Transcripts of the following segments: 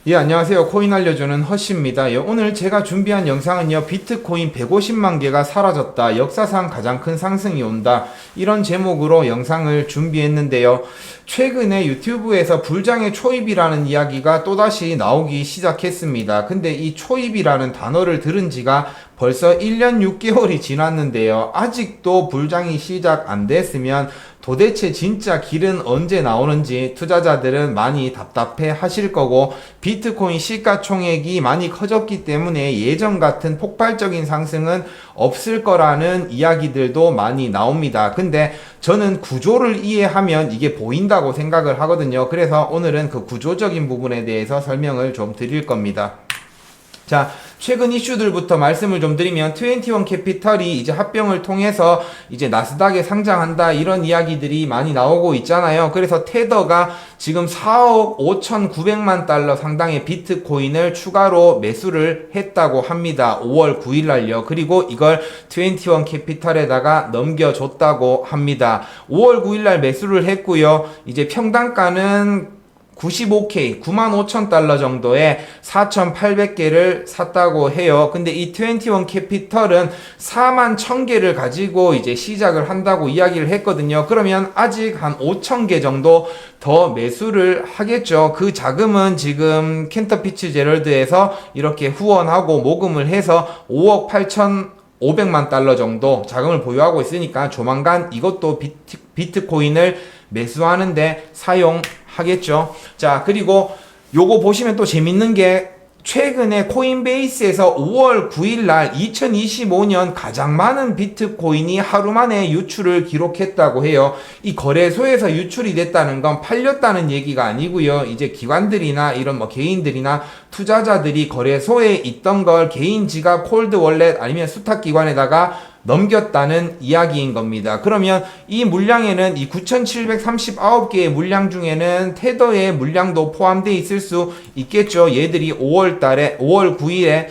예, 안녕하세요. 코인 알려주는 허씨입니다. 예, 오늘 제가 준비한 영상은요, 비트코인 150만 개가 사라졌다. 역사상 가장 큰 상승이 온다. 이런 제목으로 영상을 준비했는데요. 최근에 유튜브에서 불장의 초입이라는 이야기가 또다시 나오기 시작했습니다. 근데 이 초입이라는 단어를 들은 지가 벌써 1년 6개월이 지났는데요. 아직도 불장이 시작 안 됐으면 도대체 진짜 길은 언제 나오는지 투자자들은 많이 답답해 하실 거고, 비트코인 시가총액이 많이 커졌기 때문에 예전 같은 폭발적인 상승은 없을 거라는 이야기들도 많이 나옵니다. 근데 저는 구조를 이해하면 이게 보인다고 생각을 하거든요. 그래서 오늘은 그 구조적인 부분에 대해서 설명을 좀 드릴 겁니다. 자, 최근 이슈들부터 말씀을 좀 드리면 21 캐피털이 이제 합병을 통해서 이제 나스닥에 상장한다, 이런 이야기들이 많이 나오고 있잖아요. 그래서 테더가 지금 4억 5,900만 달러 상당의 비트코인을 추가로 매수를 했다고 합니다. 5월 9일 날요. 그리고 이걸 21 캐피털에다가 넘겨줬다고 합니다. 5월 9일 날 매수를 했고요. 이제 평단가는 95K, 95,000달러 정도에 4,800개를 샀다고 해요. 근데 이 21 캐피털은 41,000개를 가지고 이제 시작을 한다고 이야기를 했거든요. 그러면 아직 한 5,000개 정도 더 매수를 하겠죠. 그 자금은 지금 켄터피츠 제럴드에서 이렇게 후원하고 모금을 해서 5억 8,500만 달러 정도 자금을 보유하고 있으니까 조만간 이것도 비트코인을 매수하는데 사용하겠죠. 자, 그리고 요거 보시면 또 재밌는 게, 최근에 코인베이스에서 5월 9일 날 2025년 가장 많은 비트코인이 하루 만에 유출을 기록했다고 해요. 이 거래소에서 유출이 됐다는 건 팔렸다는 얘기가 아니고요. 이제 기관들이나 이런 뭐 개인들이나 투자자들이 거래소에 있던 걸 개인 지갑, 콜드 월렛 아니면 수탁기관에다가 넘겼다는 이야기인 겁니다. 그러면 이 물량에는 이 9,739개의 물량 중에는 테더의 물량도 포함되어 있을 수 있겠죠. 얘들이 5월 9일에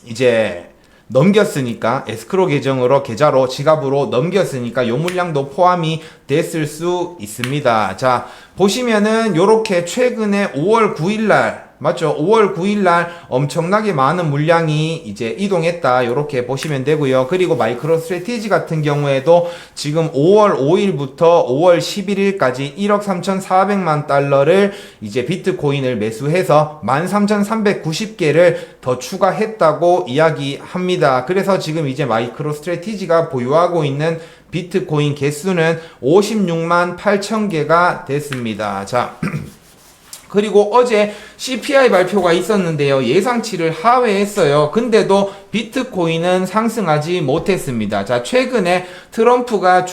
이제 넘겼으니까, 에스크로 계좌로 지갑으로 넘겼으니까 요 물량도 포함이 됐을 수 있습니다. 자, 보시면은 요렇게 최근에 5월 9일 날, 맞죠? 5월 9일 날 엄청나게 많은 물량이 이제 이동했다, 요렇게 보시면 되고요. 그리고 마이크로 스트래티지 같은 경우에도 지금 5월 5일부터 5월 11일까지 1억 3,400만 달러를 이제 비트코인을 매수해서 13,390개를 더 추가했다고 이야기합니다. 그래서 지금 이제 마이크로 스트래티지가 보유하고 있는 비트코인 개수는 56만 8천 개가 됐습니다. 자, 그리고 어제 CPI 발표가 있었는데요. 예상치를 하회했어요. 근데도 비트코인은 상승하지 못했습니다. 자, 최근에 트럼프가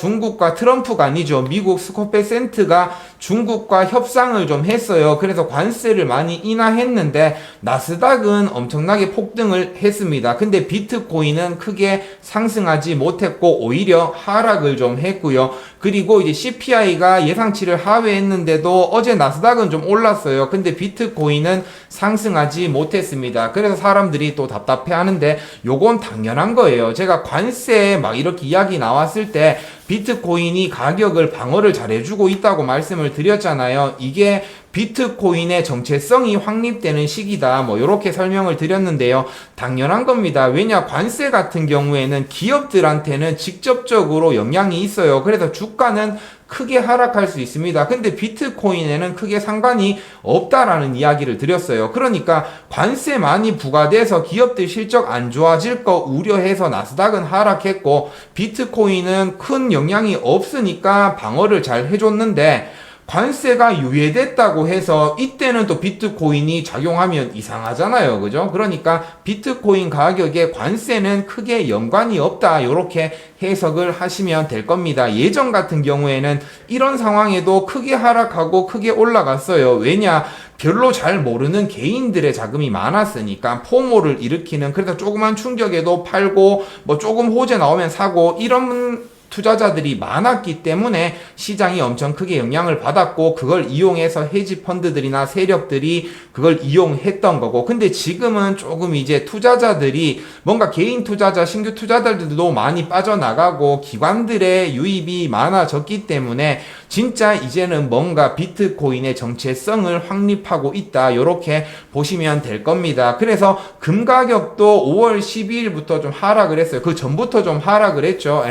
아니죠. 미국 스코페센트가 중국과 협상을 좀 했어요. 그래서 관세를 많이 인하했는데 나스닥은 엄청나게 폭등을 했습니다. 근데 비트코인은 크게 상승하지 못했고 오히려 하락을 좀 했고요. 그리고 이제 CPI가 예상치를 하회했는데도 어제 나스닥은 좀 올랐어요. 근데 비트코인은 상승하지 못했습니다. 그래서 사람들이 또 답답해하는데 요건 당연한 거예요. 제가 관세 막 이렇게 이야기 나왔을 때 비트코인이 가격을 방어를 잘 해주고 있다고 말씀을 드렸잖아요. 이게 비트코인의 정체성이 확립되는 시기다, 뭐 이렇게 설명을 드렸는데요. 당연한 겁니다. 왜냐, 관세 같은 경우에는 기업들한테는 직접적으로 영향이 있어요. 그래서 주가는 크게 하락할 수 있습니다. 근데 비트코인에는 크게 상관이 없다라는 이야기를 드렸어요. 그러니까 관세 많이 부과돼서 기업들 실적 안 좋아질 거 우려해서 나스닥은 하락했고, 비트코인은 큰 영향이 없으니까 방어를 잘 해줬는데, 관세가 유예됐다고 해서 이때는 또 비트코인이 작용하면 이상하잖아요. 그죠? 그러니까 비트코인 가격에 관세는 크게 연관이 없다, 요렇게 해석을 하시면 될 겁니다. 예전 같은 경우에는 이런 상황에도 크게 하락하고 크게 올라갔어요. 왜냐? 별로 잘 모르는 개인들의 자금이 많았으니까 포모를 일으키는, 그래서 조그만 충격에도 팔고 뭐 조금 호재 나오면 사고, 이런 투자자들이 많았기 때문에 시장이 엄청 크게 영향을 받았고 그걸 이용해서 헤지 펀드들이나 세력들이 그걸 이용했던 거고, 근데 지금은 조금 이제 투자자들이 뭔가 개인 투자자, 신규 투자자들도 많이 빠져나가고 기관들의 유입이 많아졌기 때문에 진짜 이제는 뭔가 비트코인의 정체성을 확립하고 있다, 요렇게 보시면 될 겁니다. 그래서 금 가격도 5월 12일부터 좀 하락을 했어요. 그 전부터 좀 하락을 했죠.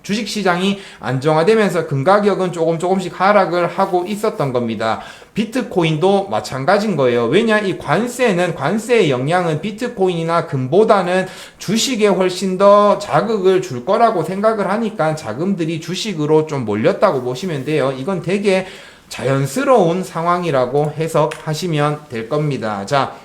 주식시장이 안정화되면서 금 가격은 조금씩 하락을 하고 있었던 겁니다. 비트코인도 마찬가지인 거예요. 왜냐, 이 관세의 영향은 비트코인이나 금보다는 주식에 훨씬 더 자극을 줄 거라고 생각을 하니까 자금들이 주식으로 좀 몰렸다고 보시면 돼요. 이건 되게 자연스러운 상황이라고 해석하시면 될 겁니다. 자,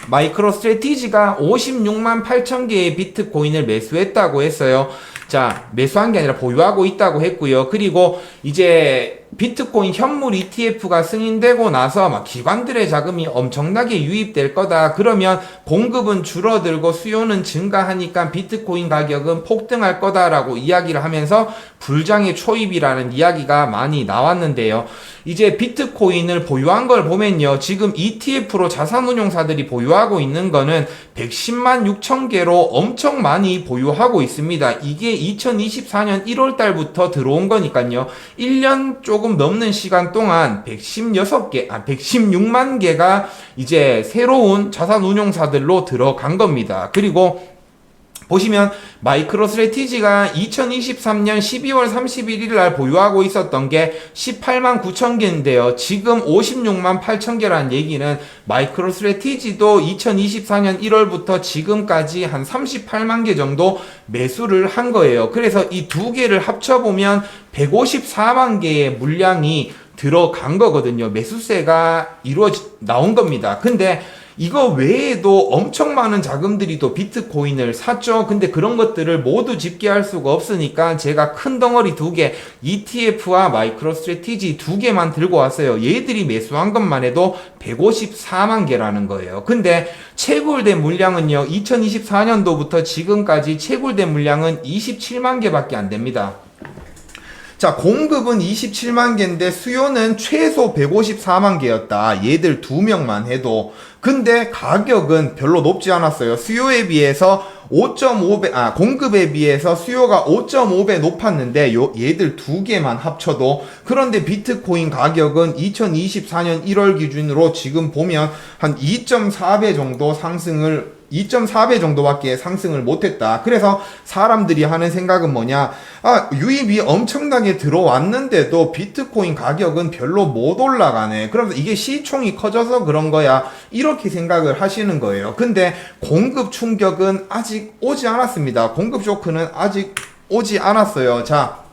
마이크로 스트래티지가 56만 8천 개의 비트코인을 매수했다고 했어요. 자, 매수한 게 아니라 보유하고 있다고 했고요. 그리고 이제 비트코인 현물 ETF가 승인되고 나서 막 기관들의 자금이 엄청나게 유입될 거다. 그러면 공급은 줄어들고 수요는 증가하니까 비트코인 가격은 폭등할 거다라고 이야기를 하면서 불장의 초입이라는 이야기가 많이 나왔는데요. 이제 비트코인을 보유한 걸 보면요, 지금 ETF로 자산운용사들이 보유하고 있는 거는 110만 6천 개로 엄청 많이 보유하고 있습니다. 이게 2024년 1월 달부터 들어온 거니까요. 1년 조금 넘는 시간 동안 116만 개가 이제 새로운 자산운용사들로 들어간 겁니다. 그리고 보시면 마이크로 스트래티지가 2023년 12월 31일 날 보유하고 있었던 게 18만 9천 개인데요. 지금 56만 8천 개라는 얘기는 마이크로 스트래티지도 2024년 1월부터 지금까지 한 38만 개 정도 매수를 한 거예요. 그래서 이 두 개를 합쳐보면 154만 개의 물량이 들어간 거거든요. 매수세가 나온 겁니다. 근데 이거 외에도 엄청 많은 자금들이 또 비트코인을 샀죠. 근데 그런 것들을 모두 집계할 수가 없으니까 제가 큰 덩어리 두 개, ETF와 마이크로 스트래티지 두 개만 들고 왔어요. 얘들이 매수한 것만 해도 154만 개라는 거예요. 근데 채굴된 물량은요, 2024년도부터 지금까지 채굴된 물량은 27만 개밖에 안 됩니다. 자, 공급은 27만 개인데 수요는 최소 154만 개였다. 얘들 두 명만 해도. 근데 가격은 별로 높지 않았어요. 수요에 비해서 5.5배, 공급에 비해서 수요가 5.5배 높았는데 얘들 두 개만 합쳐도. 그런데 비트코인 가격은 2024년 1월 기준으로 지금 보면 한 2.4배 정도 2.4배 정도밖에 상승을 못했다. 그래서 사람들이 하는 생각은 뭐냐, 유입이 엄청나게 들어왔는데도 비트코인 가격은 별로 못 올라가네. 그러면서 이게 시총이 커져서 그런 거야, 이렇게 생각을 하시는 거예요. 근데 공급 충격은 아직 오지 않았습니다. 공급 쇼크는 아직 오지 않았어요. 자,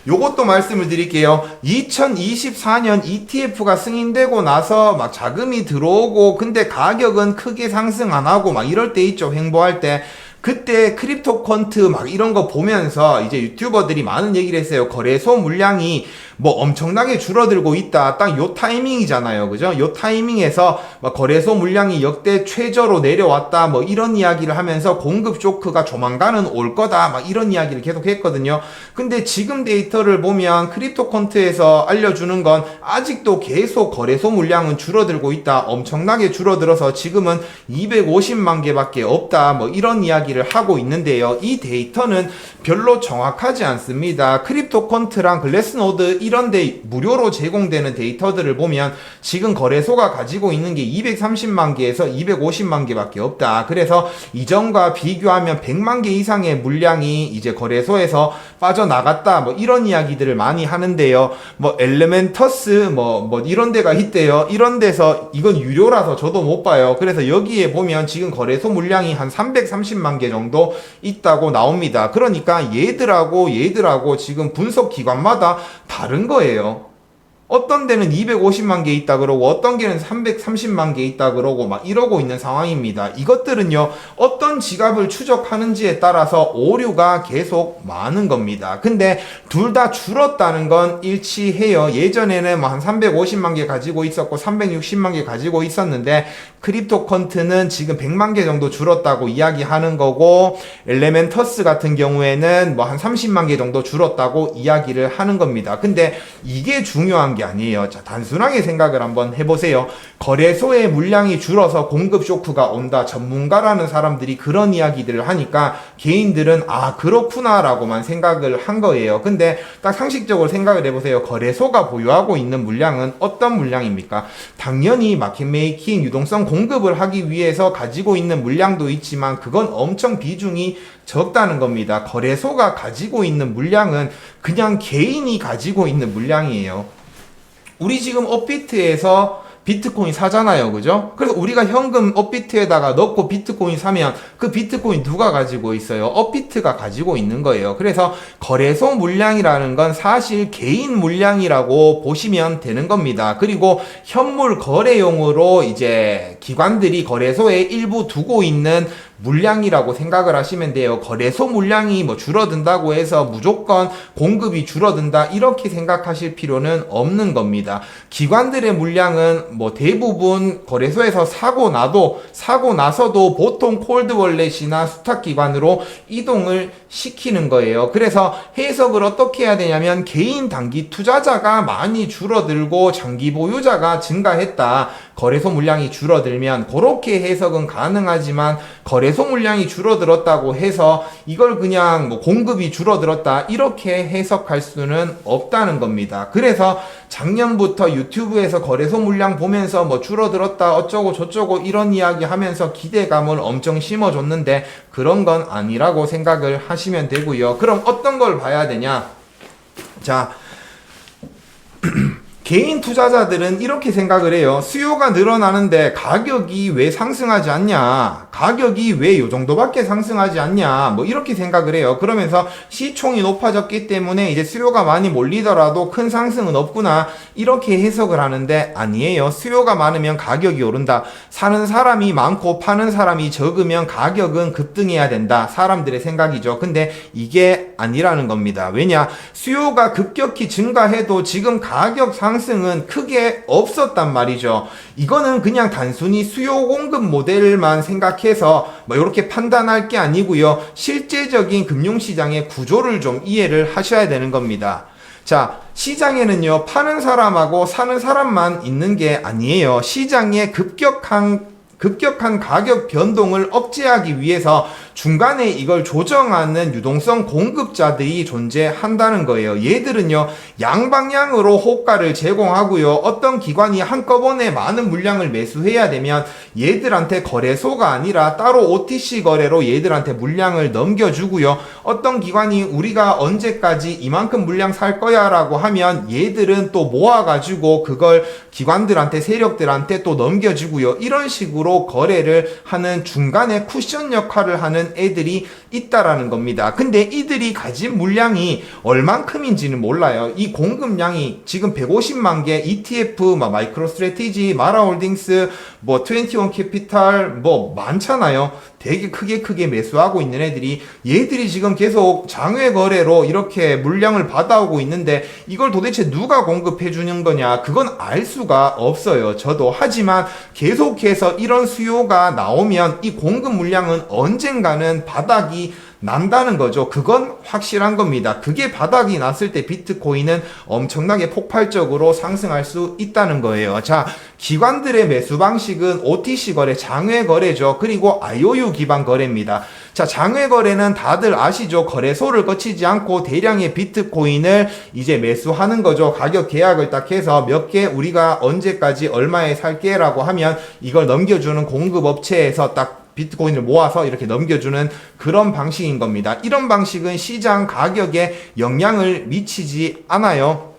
요것도 말씀을 드릴게요. 2024년 ETF가 승인되고 나서 막 자금이 들어오고 근데 가격은 크게 상승 안 하고 막 이럴 때 있죠. 횡보할 때. 그때 크립토 퀀트 막 이런 거 보면서 이제 유튜버들이 많은 얘기를 했어요. 거래소 물량이 뭐 엄청나게 줄어들고 있다. 딱 요 타이밍이잖아요. 그죠? 요 타이밍에서 막 거래소 물량이 역대 최저로 내려왔다. 뭐 이런 이야기를 하면서 공급 쇼크가 조만간은 올 거다. 막 이런 이야기를 계속 했거든요. 근데 지금 데이터를 보면 크립토 퀀트에서 알려주는 건 아직도 계속 거래소 물량은 줄어들고 있다. 엄청나게 줄어들어서 지금은 250만 개밖에 없다. 뭐 이런 이야기를 하고 있는데요. 이 데이터는 별로 정확하지 않습니다. 크립토 퀀트랑 글래스노드 이런 데 무료로 제공되는 데이터들을 보면 지금 거래소가 가지고 있는 게 230만 개에서 250만 개밖에 없다. 그래서 이전과 비교하면 100만 개 이상의 물량이 이제 거래소에서 빠져나갔다. 뭐 이런 이야기들을 많이 하는데요. 뭐 엘레멘터스 뭐 이런 데가 있대요. 이런 데서 이건 유료라서 저도 못 봐요. 그래서 여기에 보면 지금 거래소 물량이 한 330만 개 정도 있다고 나옵니다. 그러니까 얘들하고 지금 분석 기관마다 다른 거예요. 어떤 데는 250만 개 있다 그러고 어떤 데는 330만 개 있다 그러고 막 이러고 있는 상황입니다. 이것들은요, 어떤 지갑을 추적하는지에 따라서 오류가 계속 많은 겁니다. 근데 둘 다 줄었다는 건 일치해요. 예전에는 뭐 한 350만 개 가지고 있었고 360만 개 가지고 있었는데 크립토 컨트는 지금 100만 개 정도 줄었다고 이야기하는 거고, 엘레멘터스 같은 경우에는 뭐 한 30만 개 정도 줄었다고 이야기를 하는 겁니다. 근데 이게 중요한 게 아니에요. 자, 단순하게 생각을 한번 해보세요. 거래소의 물량이 줄어서 공급 쇼크가 온다. 전문가라는 사람들이 그런 이야기들을 하니까 개인들은 아, 그렇구나 라고만 생각을 한 거예요. 근데 딱 상식적으로 생각을 해보세요. 거래소가 보유하고 있는 물량은 어떤 물량입니까? 당연히 마켓 메이킹, 유동성 공급을 하기 위해서 가지고 있는 물량도 있지만 그건 엄청 비중이 적다는 겁니다. 거래소가 가지고 있는 물량은 그냥 개인이 가지고 있는 물량이에요. 우리 지금 업비트에서 비트코인 사잖아요. 그죠? 그래서 우리가 현금 업비트에다가 넣고 비트코인 사면 그 비트코인 누가 가지고 있어요? 업비트가 가지고 있는 거예요. 그래서 거래소 물량이라는 건 사실 개인 물량이라고 보시면 되는 겁니다. 그리고 현물 거래용으로 이제 기관들이 거래소에 일부 두고 있는 물량이라고 생각을 하시면 돼요. 거래소 물량이 뭐 줄어든다고 해서 무조건 공급이 줄어든다 이렇게 생각하실 필요는 없는 겁니다. 기관들의 물량은 뭐 대부분 거래소에서 사고 나서도 보통 콜드월렛이나 수탁기관으로 이동을 시키는 거예요. 그래서 해석을 어떻게 해야 되냐면 개인 단기 투자자가 많이 줄어들고 장기 보유자가 증가했다. 거래소 물량이 줄어들면 그렇게 해석은 가능하지만 거래소 물량이 줄어들었다고 해서 이걸 그냥 뭐 공급이 줄어들었다 이렇게 해석할 수는 없다는 겁니다. 그래서 작년부터 유튜브에서 거래소 물량 보면서 뭐 줄어들었다 어쩌고 저쩌고 이런 이야기 하면서 기대감을 엄청 심어줬는데 그런 건 아니라고 생각을 하시면 되고요. 그럼 어떤 걸 봐야 되냐? 자, 개인 투자자들은 이렇게 생각을 해요. 수요가 늘어나는데 가격이 왜 상승하지 않냐? 가격이 왜 요 정도밖에 상승하지 않냐? 뭐 이렇게 생각을 해요. 그러면서 시총이 높아졌기 때문에 이제 수요가 많이 몰리더라도 큰 상승은 없구나. 이렇게 해석을 하는데 아니에요. 수요가 많으면 가격이 오른다. 사는 사람이 많고 파는 사람이 적으면 가격은 급등해야 된다. 사람들의 생각이죠. 근데 이게 아니라는 겁니다. 왜냐? 수요가 급격히 증가해도 지금 가격 상승은 크게 없었단 말이죠. 이거는 그냥 단순히 수요 공급 모델만 생각해서 뭐 이렇게 판단할 게 아니고요. 실제적인 금융시장의 구조를 좀 이해를 하셔야 되는 겁니다. 자, 시장에는요, 파는 사람하고 사는 사람만 있는 게 아니에요. 시장의 급격한 가격 변동을 억제하기 위해서 중간에 이걸 조정하는 유동성 공급자들이 존재한다는 거예요. 얘들은요, 양방향으로 호가를 제공하고요. 어떤 기관이 한꺼번에 많은 물량을 매수해야 되면 얘들한테 거래소가 아니라 따로 OTC 거래로 얘들한테 물량을 넘겨주고요. 어떤 기관이 우리가 언제까지 이만큼 물량 살 거야 라고 하면 얘들은 또 모아가지고 그걸 기관들한테 세력들한테 또 넘겨주고요. 이런 식으로 거래를 하는 중간에 쿠션 역할을 하는 애들이 있다라는 겁니다. 근데 이들이 가진 물량이 얼만큼인지는 몰라요. 이 공급량이 지금 150만 개 ETF, 마이크로 스트래티지, 마라홀딩스, 21 캐피탈 뭐 많잖아요. 되게 크게 매수하고 있는 애들이 얘들이 지금 계속 장외 거래로 이렇게 물량을 받아오고 있는데 이걸 도대체 누가 공급해 주는 거냐? 그건 알 수가 없어요. 저도. 하지만 계속해서 이런 수요가 나오면 이 공급 물량은 언젠가는 바닥이 난다는 거죠. 그건 확실한 겁니다. 그게 바닥이 났을 때 비트코인은 엄청나게 폭발적으로 상승할 수 있다는 거예요. 자, 기관들의 매수 방식은 OTC 거래, 장외 거래죠. 그리고 IOU 기반 거래입니다. 자, 장외 거래는 다들 아시죠? 거래소를 거치지 않고 대량의 비트코인을 이제 매수하는 거죠. 가격 계약을 딱 해서 몇 개 우리가 언제까지 얼마에 살게라고 하면 이걸 넘겨주는 공급업체에서 딱 비트코인을 모아서 이렇게 넘겨주는 그런 방식인 겁니다. 이런 방식은 시장 가격에 영향을 미치지 않아요.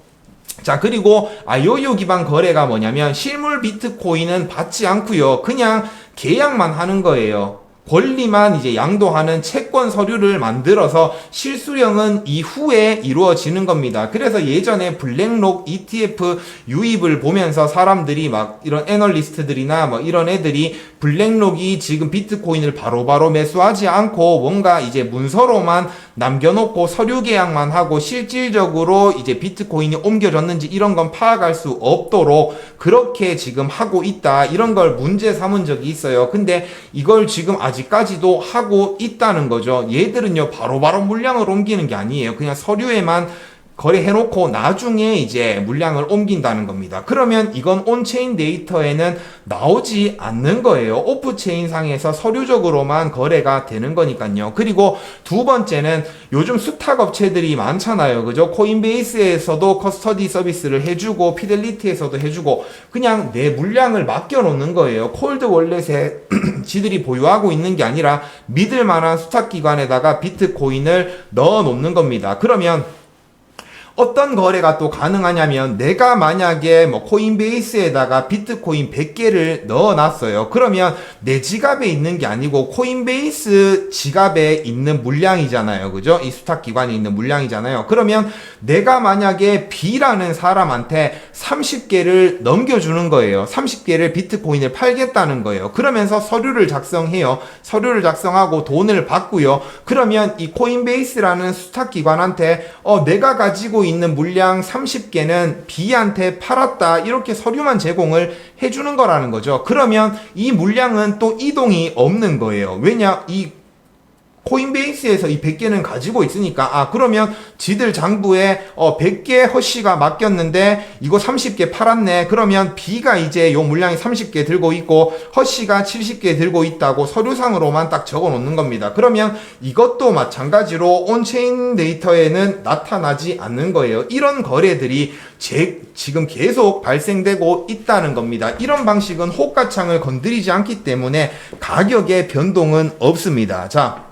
자, 그리고 IOU 기반 거래가 뭐냐면 실물 비트코인은 받지 않고요. 그냥 계약만 하는 거예요. 권리만 이제 양도하는 채권 서류를 만들어서 실수령은 이후에 이루어지는 겁니다. 그래서 예전에 블랙록 ETF 유입을 보면서 사람들이 막 이런 애널리스트들이나 뭐 이런 애들이 블랙록이 지금 비트코인을 바로바로 매수하지 않고 뭔가 이제 문서로만 남겨놓고 서류 계약만 하고 실질적으로 이제 비트코인이 옮겨졌는지 이런 건 파악할 수 없도록 그렇게 지금 하고 있다. 이런 걸 문제 삼은 적이 있어요. 근데 이걸 지금 아직까지도 하고 있다는 거죠. 얘들은요, 바로바로 물량을 옮기는 게 아니에요. 그냥 서류에만 거래해놓고 나중에 이제 물량을 옮긴다는 겁니다. 그러면 이건 온체인 데이터에는 나오지 않는 거예요. 오프체인 상에서 서류적으로만 거래가 되는 거니까요. 그리고 두 번째는 요즘 수탁 업체들이 많잖아요. 그죠? 코인베이스에서도 커스터디 서비스를 해주고 피델리티에서도 해주고 그냥 내 물량을 맡겨놓는 거예요. 콜드 월렛에 지들이 보유하고 있는 게 아니라 믿을 만한 수탁 기관에다가 비트코인을 넣어 놓는 겁니다. 그러면 어떤 거래가 또 가능하냐면 내가 만약에 뭐 코인베이스에다가 비트코인 100개를 넣어놨어요. 그러면 내 지갑에 있는 게 아니고 코인베이스 지갑에 있는 물량이잖아요. 그죠? 이 수탁기관에 있는 물량이잖아요. 그러면 내가 만약에 B라는 사람한테 30개를 넘겨주는 거예요. 30개를 비트코인을 팔겠다는 거예요. 그러면서 서류를 작성해요. 서류를 작성하고 돈을 받고요. 그러면 이 코인베이스라는 수탁기관한테 내가 가지고 있는 물량 30개는 B한테 팔았다. 이렇게 서류만 제공을 해주는 거라는 거죠. 그러면 이 물량은 또 이동이 없는 거예요. 왜냐? 이 코인베이스에서 이 100개는 가지고 있으니까 그러면 지들 장부에 100개 허씨가 맡겼는데 이거 30개 팔았네. 그러면 B가 이제 요 물량이 30개 들고 있고 허씨가 70개 들고 있다고 서류상으로만 딱 적어 놓는 겁니다. 그러면 이것도 마찬가지로 온체인 데이터에는 나타나지 않는 거예요. 이런 거래들이 지금 계속 발생되고 있다는 겁니다. 이런 방식은 호가창을 건드리지 않기 때문에 가격의 변동은 없습니다. 자,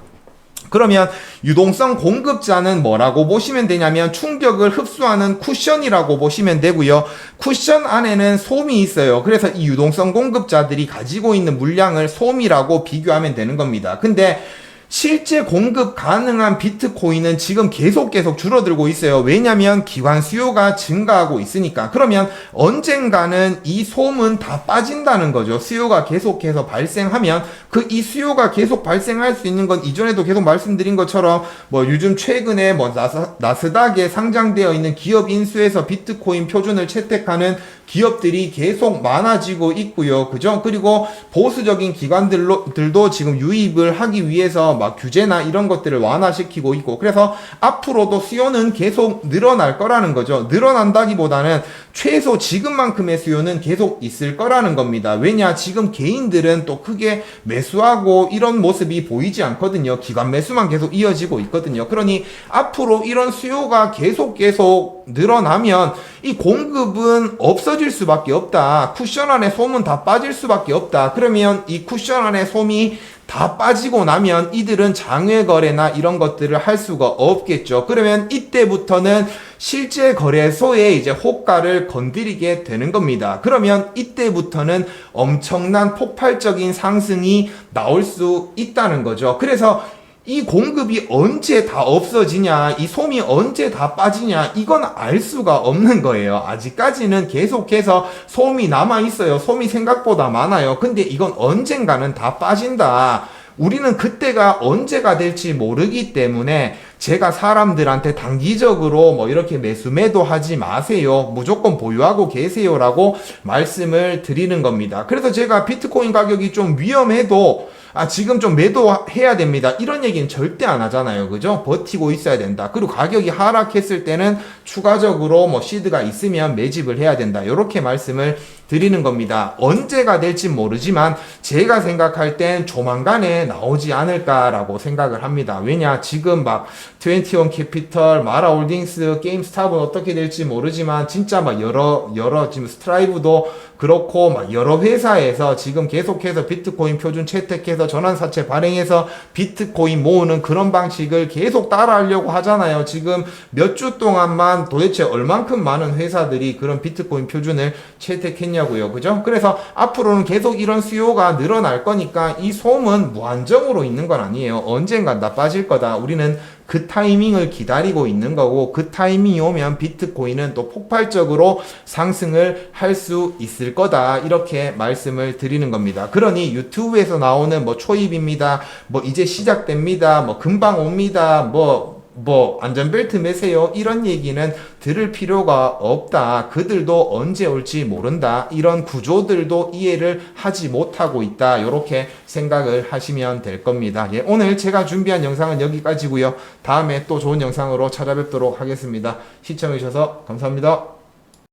그러면 유동성 공급자는 뭐라고 보시면 되냐면 충격을 흡수하는 쿠션이라고 보시면 되고요. 쿠션 안에는 솜이 있어요. 그래서 이 유동성 공급자들이 가지고 있는 물량을 솜이라고 비교하면 되는 겁니다. 근데 실제 공급 가능한 비트코인은 지금 계속 줄어들고 있어요. 왜냐면 기관 수요가 증가하고 있으니까. 그러면 언젠가는 이 솜은 다 빠진다는 거죠. 수요가 계속해서 발생하면 이 수요가 계속 발생할 수 있는 건 이전에도 계속 말씀드린 것처럼 뭐 요즘 최근에 뭐 나스닥에 상장되어 있는 기업 인수에서 비트코인 표준을 채택하는 기업들이 계속 많아지고 있고요. 그죠? 그리고 보수적인 기관들도 지금 유입을 하기 위해서 막 규제나 이런 것들을 완화시키고 있고, 그래서 앞으로도 수요는 계속 늘어날 거라는 거죠. 늘어난다기보다는 최소 지금만큼의 수요는 계속 있을 거라는 겁니다. 왜냐? 지금 개인들은 또 크게 매수하고 이런 모습이 보이지 않거든요. 기관 매수만 계속 이어지고 있거든요. 그러니 앞으로 이런 수요가 계속 늘어나면 이 공급은 없어질 수밖에 없다. 쿠션 안에 솜은 다 빠질 수밖에 없다. 그러면 이 쿠션 안에 솜이 다 빠지고 나면 이들은 장외 거래나 이런 것들을 할 수가 없겠죠. 그러면 이때부터는 실제 거래소에 이제 호가를 건드리게 되는 겁니다. 그러면 이때부터는 엄청난 폭발적인 상승이 나올 수 있다는 거죠. 그래서 이 공급이 언제 다 없어지냐, 이 솜이 언제 다 빠지냐, 이건 알 수가 없는 거예요. 아직까지는 계속해서 솜이 남아있어요. 솜이 생각보다 많아요. 근데 이건 언젠가는 다 빠진다. 우리는 그때가 언제가 될지 모르기 때문에 제가 사람들한테 단기적으로 뭐 이렇게 매도 하지 마세요. 무조건 보유하고 계세요라고 말씀을 드리는 겁니다. 그래서 제가 비트코인 가격이 좀 위험해도 지금 좀 매도해야 됩니다. 이런 얘기는 절대 안 하잖아요. 그죠? 버티고 있어야 된다. 그리고 가격이 하락했을 때는 추가적으로 뭐 시드가 있으면 매집을 해야 된다. 이렇게 말씀을 드리는 겁니다. 언제가 될지 모르지만 제가 생각할 땐 조만간에 나오지 않을까라고 생각을 합니다. 왜냐? 지금 막 21 캐피털, 마라홀딩스, 게임스탑은 어떻게 될지 모르지만 진짜 막 여러 지금 스트라이브도 그렇고 막 여러 회사에서 지금 계속해서 비트코인 표준 채택해서 전환사채 발행해서 비트코인 모으는 그런 방식을 계속 따라하려고 하잖아요. 지금 몇 주 동안만 도대체 얼만큼 많은 회사들이 그런 비트코인 표준을 채택했냐고요. 그죠? 그래서 앞으로는 계속 이런 수요가 늘어날 거니까 이 솜은 무한정으로 있는 건 아니에요. 언젠간 다 빠질 거다. 우리는 그 타이밍을 기다리고 있는 거고, 그 타이밍이 오면 비트코인은 또 폭발적으로 상승을 할 수 있을 거다. 이렇게 말씀을 드리는 겁니다. 그러니 유튜브에서 나오는 뭐 초입입니다. 뭐 이제 시작됩니다. 뭐 금방 옵니다. 뭐 안전벨트 매세요. 이런 얘기는 들을 필요가 없다. 그들도 언제 올지 모른다. 이런 구조들도 이해를 하지 못하고 있다. 이렇게 생각을 하시면 될 겁니다. 예, 오늘 제가 준비한 영상은 여기까지고요. 다음에 또 좋은 영상으로 찾아뵙도록 하겠습니다. 시청해주셔서 감사합니다.